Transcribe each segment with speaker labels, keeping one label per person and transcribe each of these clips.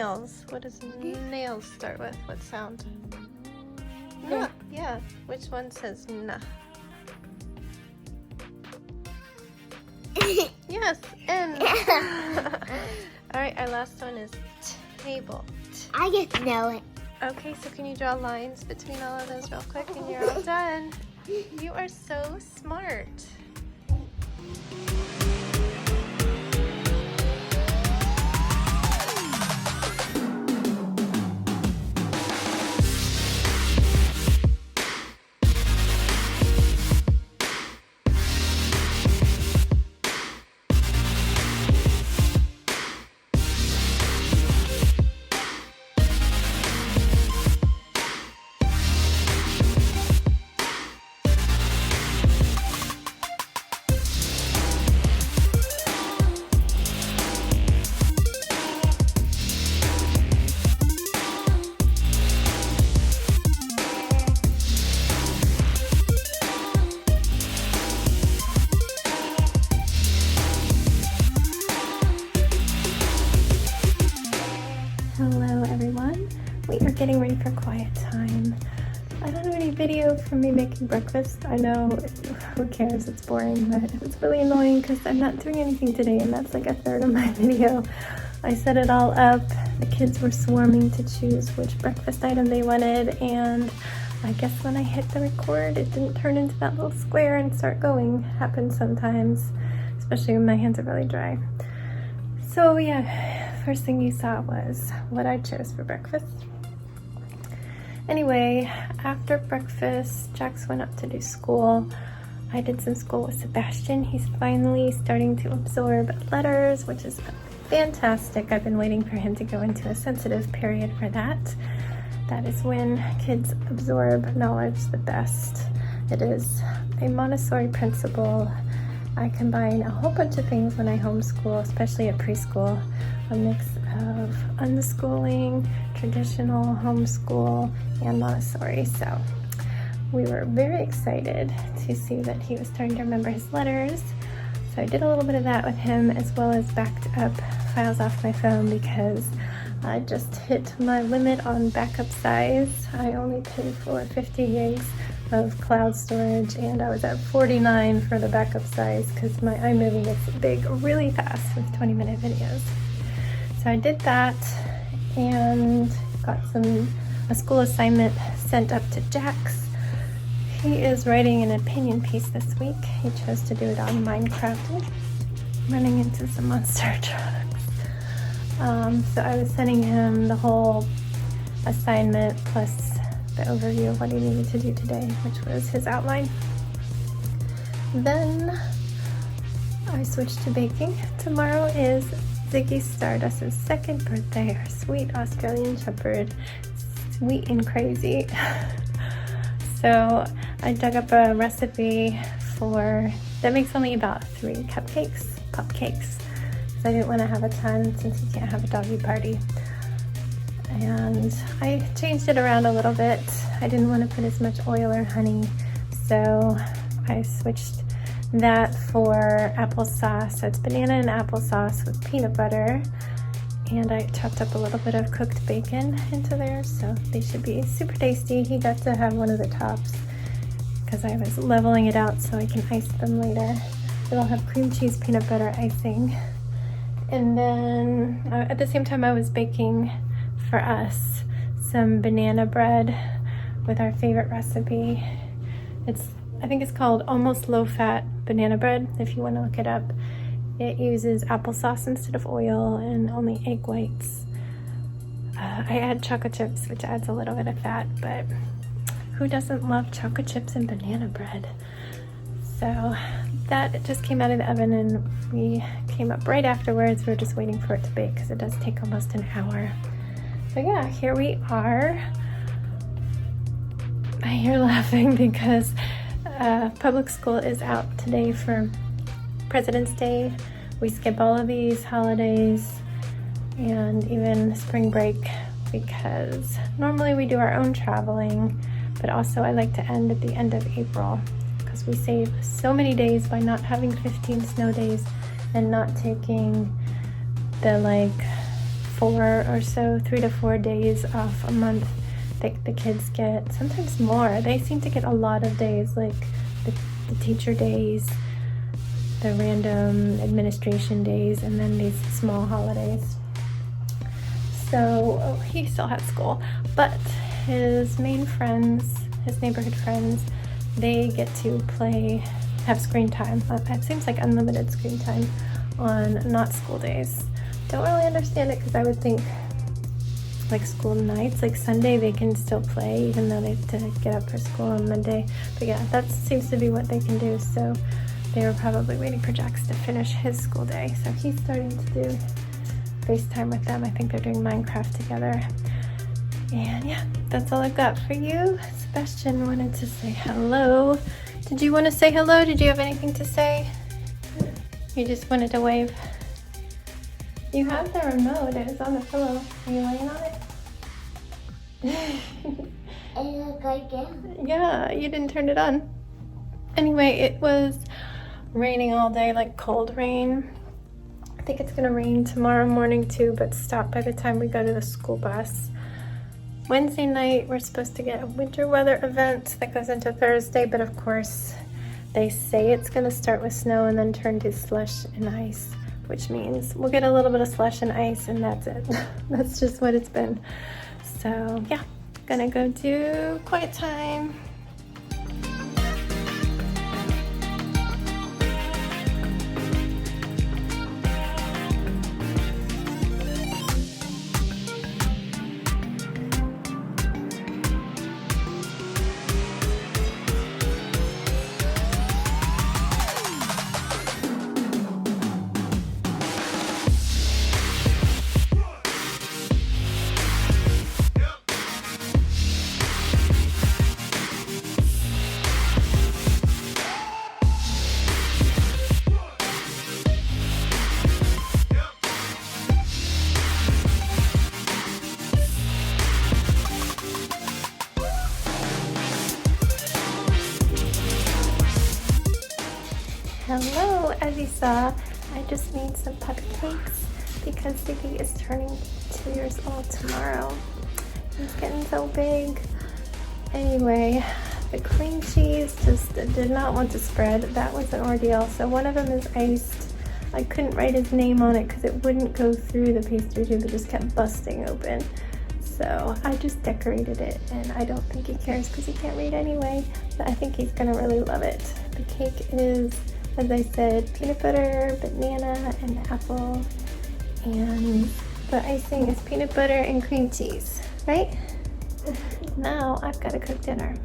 Speaker 1: nails. What does nails start with? What sound? Nah. Yeah. Which one says nah? Yes, N. Alright, our last one is table.
Speaker 2: I get to know it.
Speaker 1: Okay, so can you draw lines between all of those real quick and you're all done. You are so smart. Hello everyone, we are getting ready for quiet time. I don't have any video from me making breakfast. I know, who cares, it's boring, but it's really annoying because I'm not doing anything today and that's like a third of my video. I set it all up, the kids were swarming to choose which breakfast item they wanted, and I guess when I hit the record it didn't turn into that little square and start going. Happens sometimes, especially when my hands are really dry. So yeah, first thing you saw was what I chose for breakfast. Anyway, after breakfast, Jax went up to do school. I did some school with Sebastian. He's finally starting to absorb letters, which is fantastic. I've been waiting for him to go into a sensitive period for that. That is when kids absorb knowledge the best. It is a Montessori principle. I combine a whole bunch of things when I homeschool, especially at preschool. A mix of unschooling, traditional homeschool, and Montessori. So we were very excited to see that he was starting to remember his letters. So I did a little bit of that with him, as well as backed up files off my phone because I just hit my limit on backup size. I only paid for 50 gigs of cloud storage, and I was at 49 for the backup size because my iMovie gets big really fast with 20-minute videos. So I did that and got a school assignment sent up to Jax. He is writing an opinion piece this week. He chose to do it on Minecraft, running into some monster trucks. So I was sending him the whole assignment plus the overview of what he needed to do today, which was his outline. Then I switched to baking. Tomorrow is Ziggy Stardust's second birthday, our sweet Australian Shepherd, sweet and crazy. So I dug up a recipe that makes only about 3 Pupcakes, because I didn't want to have a ton since you can't have a doggy party. And I changed it around a little bit. I didn't want to put as much oil or honey, so I switched that for applesauce. So it's banana and applesauce with peanut butter, and I chopped up a little bit of cooked bacon into there, so they should be super tasty. He got to have one of the tops because I was leveling it out so I can ice them later. It'll have cream cheese peanut butter icing. And then at the same time I was baking for us some banana bread with our favorite recipe. I think it's called almost low-fat banana bread, if you want to look it up. It uses applesauce instead of oil and only egg whites. I add chocolate chips, which adds a little bit of fat, but who doesn't love chocolate chips and banana bread? So that just came out of the oven and we came up right afterwards. We were just waiting for it to bake because it does take almost an hour. So yeah, here we are. I hear laughing because public school is out today for President's Day. We skip all of these holidays and even spring break because normally we do our own traveling, but also I like to end at the end of April because we save so many days by not having 15 snow days and not taking the 4 or so, 3 to 4 days off a month that the kids get, sometimes more. They seem to get a lot of days, like the teacher days, the random administration days, and then these small holidays. So he still has school, but his main friends, his neighborhood friends, they get to play, have screen time. It seems like unlimited screen time on not school days. Don't really understand it because I would think like school nights, like Sunday, they can still play even though they have to get up for school on Monday. But yeah, that seems to be what they can do. So they were probably waiting for Jax to finish his school day. So he's starting to do FaceTime with them. I think they're doing Minecraft together. And yeah, that's all I've got for you. Sebastian wanted to say hello. Did you want to say hello? Did you have anything to say? You just wanted to wave? You have the remote. It is on the pillow. Are you laying on it?
Speaker 2: I look like it.
Speaker 1: Yeah, you didn't turn it on. Anyway, it was raining all day, like cold rain. I think it's gonna rain tomorrow morning too, but stop by the time we go to the school bus. Wednesday night, we're supposed to get a winter weather event that goes into Thursday, but of course, they say it's gonna start with snow and then turn to slush and ice, which means we'll get a little bit of slush and ice and that's it. That's just what it's been. So yeah, gonna go do quiet time. Hello, as you saw, I just made some Pupcakes because Ziggy is turning 2 years old tomorrow. He's getting so big. Anyway, the cream cheese just did not want to spread. That was an ordeal. So one of them is iced. I couldn't write his name on it because it wouldn't go through the pastry tube. It just kept busting open. So I just decorated it, and I don't think he cares because he can't read anyway. But I think he's gonna really love it. The cake is, as I said, peanut butter, banana, and apple. And the icing is peanut butter and cream cheese, right? Now I've got to cook dinner.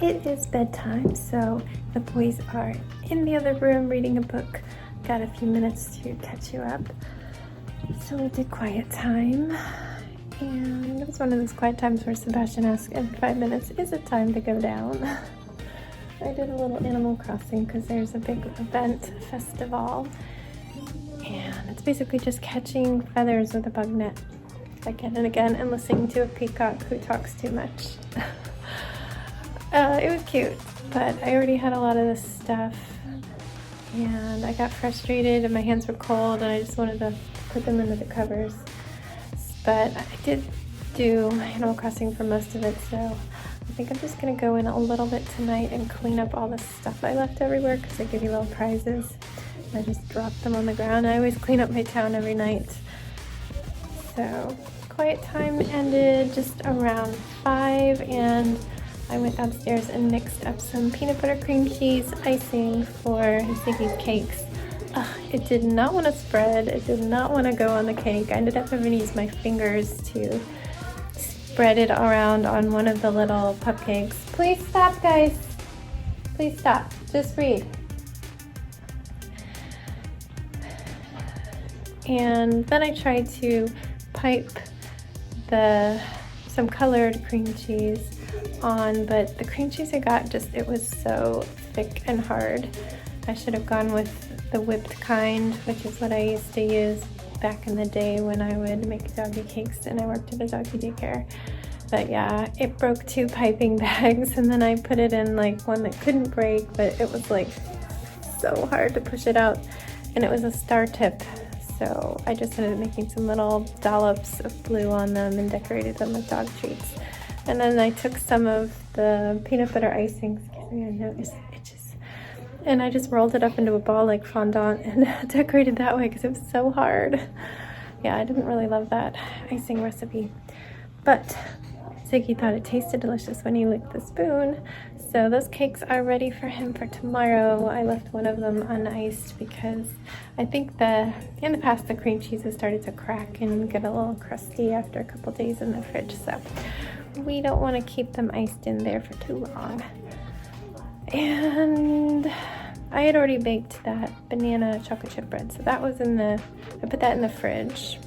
Speaker 1: it is bedtime, so the boys are in the other room reading a book. Got a few minutes to catch you up. So we did quiet time, and it was one of those quiet times where Sebastian asked every 5 minutes, is it time to go down? I did a little Animal Crossing because there's a big event, festival, and it's basically just catching feathers with a bug net again and again and listening to a peacock who talks too much. It was cute, but I already had a lot of this stuff and I got frustrated and my hands were cold and I just wanted to put them into the covers. But I did do Animal Crossing for most of it, so I think I'm just going to go in a little bit tonight and clean up all the stuff I left everywhere because I give you little prizes. I just drop them on the ground. I always clean up my town every night. So quiet time ended just around 5 and I went downstairs and mixed up some peanut butter cream cheese icing for Ziggy's cakes. It did not want to spread. It did not want to go on the cake. I ended up having to use my fingers to spread it around on one of the little Pupcakes. Please stop, guys. Please stop. Just read. And then I tried to pipe some colored cream cheese on, but the cream cheese I got it was so thick and hard. I should have gone with the whipped kind, which is what I used to use back in the day when I would make doggy cakes and I worked at a doggy daycare. But yeah, it broke 2 piping bags and then I put it in like one that couldn't break, but it was like so hard to push it out and it was a star tip. So I just ended up making some little dollops of blue on them and decorated them with dog treats. And then I took some of the peanut butter icing, excuse me, I know it itches, and I just rolled it up into a ball like fondant and decorated that way because it was so hard. Yeah, I didn't really love that icing recipe. But Ziggy thought it tasted delicious when he licked the spoon. So those cakes are ready for him for tomorrow. I left one of them uniced because I think in the past the cream cheese has started to crack and get a little crusty after a couple days in the fridge. So we don't want to keep them iced in there for too long. And I had already baked that banana chocolate chip bread. So that was I put that in the fridge.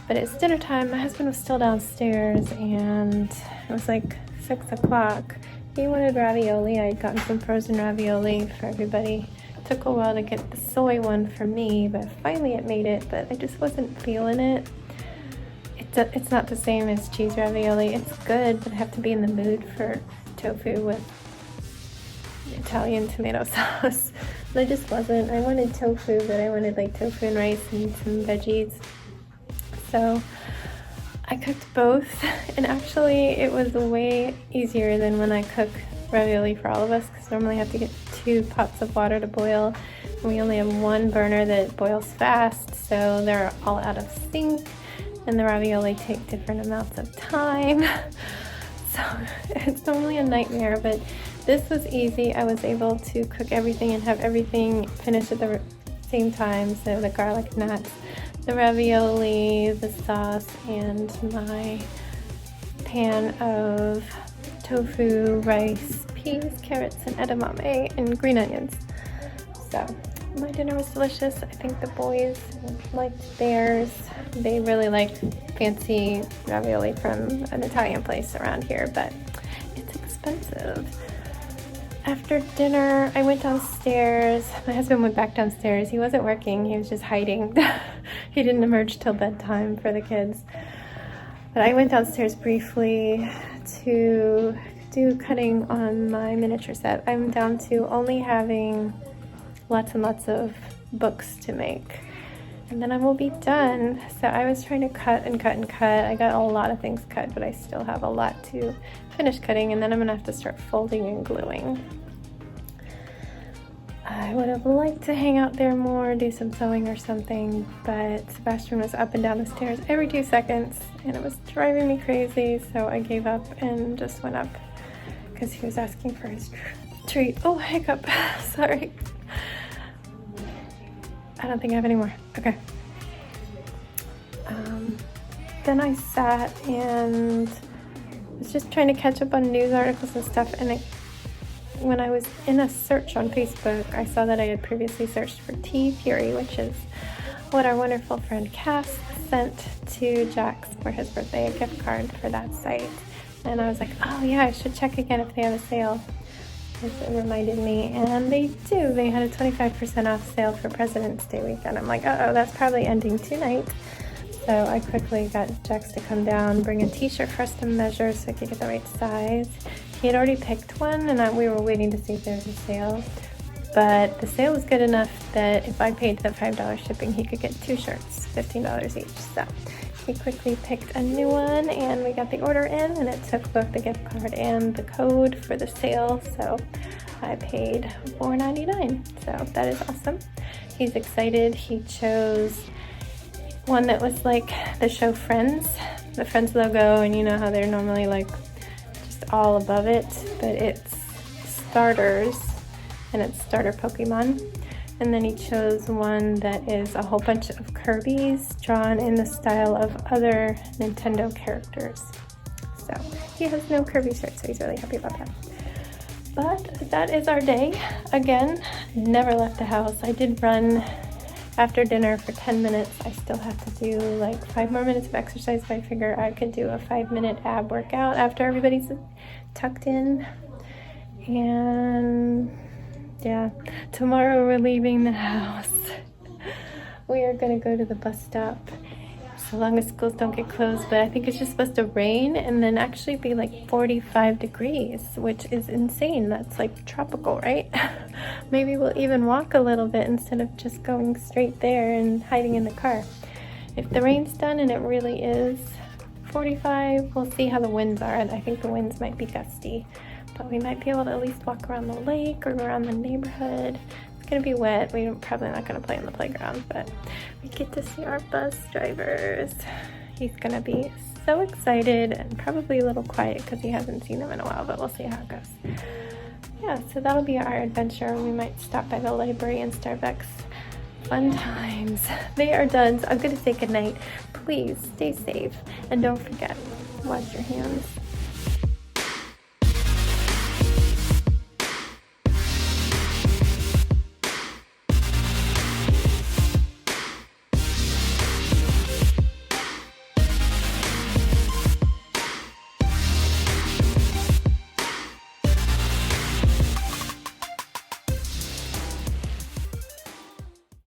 Speaker 1: But it's dinner time. My husband was still downstairs and it was like 6 o'clock. He wanted ravioli. I had gotten some frozen ravioli for everybody. It took a while to get the soy one for me, but finally it made it, but I just wasn't feeling it. It's not the same as cheese ravioli. It's good, but I have to be in the mood for tofu with Italian tomato sauce. And I just wasn't. I wanted tofu, but I wanted like tofu and rice and some veggies. So I cooked both, and actually it was way easier than when I cook ravioli for all of us, because normally I have to get 2 pots of water to boil, and we only have one burner that boils fast, so they're all out of sync, and the ravioli take different amounts of time. So it's normally a nightmare, but this was easy. I was able to cook everything and have everything finished at the same time, so the garlic nuts, the ravioli, the sauce, and my pan of tofu, rice, peas, carrots, and edamame, and green onions. So my dinner was delicious. I think the boys liked theirs. They really like fancy ravioli from an Italian place around here, but it's expensive. After dinner, I went downstairs. My husband went back downstairs. He wasn't working. He was just hiding. He didn't emerge till bedtime for the kids. But I went downstairs briefly to do cutting on my miniature set. I'm down to only having lots and lots of books to make. And then I will be done. So I was trying to cut and cut and cut. I got a lot of things cut, but I still have a lot to finish cutting, and then I'm gonna have to start folding and gluing. I would have liked to hang out there more, do some sewing or something, but Sebastian was up and down the stairs every 2 seconds, and it was driving me crazy, so I gave up and just went up because he was asking for his treat. Oh, hiccup. Sorry. I don't think I have any more. Okay. Then I sat and was just trying to catch up on news articles and stuff, and when I was in a search on Facebook, I saw that I had previously searched for Tea Fury, which is what our wonderful friend Cass sent to Jax for his birthday, a gift card for that site. And I was like, oh yeah, I should check again if they have a sale. It reminded me, and they do. They had a 25% off sale for President's Day weekend. I'm like, uh-oh, that's probably ending tonight. So I quickly got Jax to come down, bring a t-shirt for us to measure so I could get the right size. He had already picked one, and we were waiting to see if there was a sale. But the sale was good enough that if I paid the $5 shipping, he could get 2 shirts, $15 each. So he quickly picked a new one, and we got the order in, and it took both the gift card and the code for the sale. So I paid $4.99. So that is awesome. He's excited. He chose one that was like the show Friends, the Friends logo, and you know how they're normally like just all above it, but it's starters, and it's starter Pokemon. And then he chose one that is a whole bunch of Kirby's drawn in the style of other Nintendo characters. So he has no Kirby shirt, so he's really happy about that. But that is our day. Again, never left the house. I did run after dinner for 10 minutes. I still have to do like 5 more minutes of exercise, but I figure I could do a 5-minute ab workout after everybody's tucked in. And yeah, tomorrow we're leaving the house. We are gonna go to the bus stop, so long as schools don't get closed, but I think it's just supposed to rain and then actually be like 45 degrees, which is insane. That's like tropical, right? Maybe we'll even walk a little bit instead of just going straight there and hiding in the car. If the rain's done and it really is 45, we'll see how the winds are. And I think the winds might be gusty, but we might be able to at least walk around the lake or around the neighborhood. It's gonna be wet. We're probably not gonna play on the playground, but we get to see our bus drivers. He's gonna be so excited and probably a little quiet because he hasn't seen them in a while, but we'll see how it goes. Yeah, so that'll be our adventure. We might stop by the library and Starbucks. Fun times. They are done, so I'm gonna say goodnight. Please stay safe and don't forget, wash your hands.